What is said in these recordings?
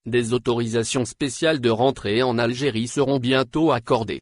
Des autorisations spéciales de rentrée en Algérie seront bientôt accordées.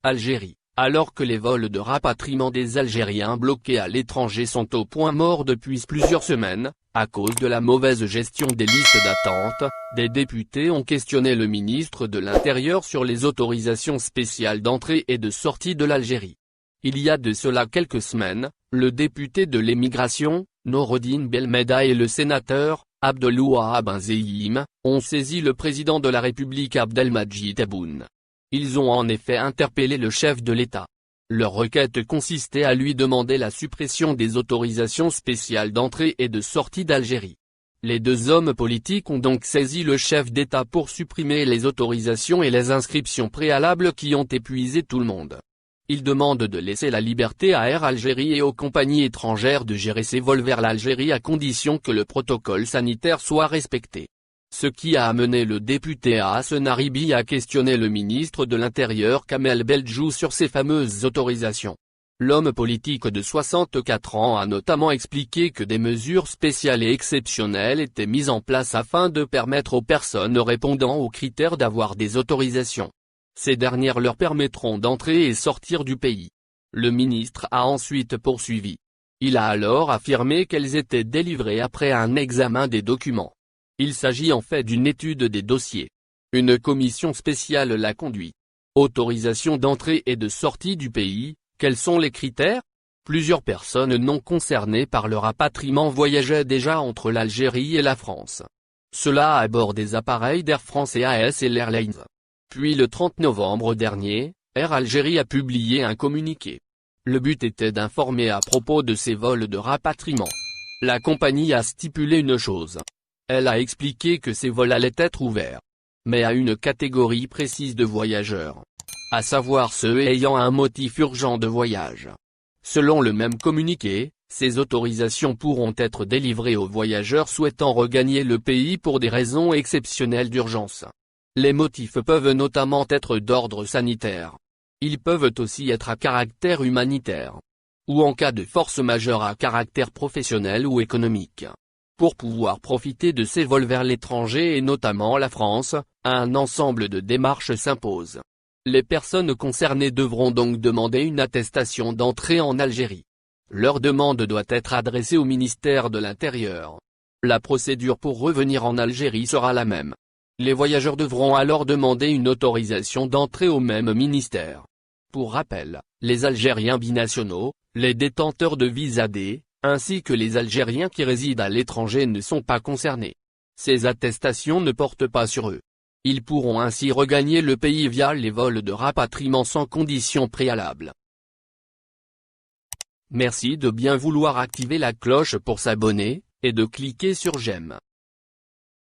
Algérie. Alors que les vols de rapatriement des Algériens bloqués à l'étranger sont au point mort depuis plusieurs semaines, à cause de la mauvaise gestion des listes d'attente, des députés ont questionné le ministre de l'Intérieur sur les autorisations spéciales d'entrée et de sortie de l'Algérie. Il y a de cela quelques semaines, le député de l'émigration, Noureddine Belmeda et le sénateur, Abdelouahab Ben Zeïm, ont saisi le président de la République Abdelmadjid Tebboune. Ils ont en effet interpellé le chef de l'État. Leur requête consistait à lui demander la suppression des autorisations spéciales d'entrée et de sortie d'Algérie. Les deux hommes politiques ont donc saisi le chef d'État pour supprimer les autorisations et les inscriptions préalables qui ont épuisé tout le monde. Ils demandent de laisser la liberté à Air Algérie et aux compagnies étrangères de gérer ces vols vers l'Algérie à condition que le protocole sanitaire soit respecté. Ce qui a amené le député Hassan Haribi à questionner le ministre de l'Intérieur Kamel Beldjou sur ces fameuses autorisations. L'homme politique de 64 ans a notamment expliqué que des mesures spéciales et exceptionnelles étaient mises en place afin de permettre aux personnes répondant aux critères d'avoir des autorisations. Ces dernières leur permettront d'entrer et sortir du pays. Le ministre a ensuite poursuivi. Il a alors affirmé qu'elles étaient délivrées après un examen des documents. Il s'agit en fait d'une étude des dossiers. Une commission spéciale l'a conduit. Autorisation d'entrée et de sortie du pays, quels sont les critères? Plusieurs personnes non concernées par le rapatriement voyageaient déjà entre l'Algérie et la France. Cela à bord des appareils d'Air France et AS et l'Airlines. Puis le 30 novembre dernier, Air Algérie a publié un communiqué. Le but était d'informer à propos de ces vols de rapatriement. La compagnie a stipulé une chose. Elle a expliqué que ces vols allaient être ouverts. Mais à une catégorie précise de voyageurs. À savoir ceux ayant un motif urgent de voyage. Selon le même communiqué, ces autorisations pourront être délivrées aux voyageurs souhaitant regagner le pays pour des raisons exceptionnelles d'urgence. Les motifs peuvent notamment être d'ordre sanitaire. Ils peuvent aussi être à caractère humanitaire. Ou en cas de force majeure à caractère professionnel ou économique. Pour pouvoir profiter de ces vols vers l'étranger et notamment la France, un ensemble de démarches s'impose. Les personnes concernées devront donc demander une attestation d'entrée en Algérie. Leur demande doit être adressée au ministère de l'Intérieur. La procédure pour revenir en Algérie sera la même. Les voyageurs devront alors demander une autorisation d'entrée au même ministère. Pour rappel, les Algériens binationaux, les détenteurs de visa D, ainsi que les Algériens qui résident à l'étranger ne sont pas concernés. Ces attestations ne portent pas sur eux. Ils pourront ainsi regagner le pays via les vols de rapatriement sans condition préalable. Merci de bien vouloir activer la cloche pour s'abonner, et de cliquer sur j'aime.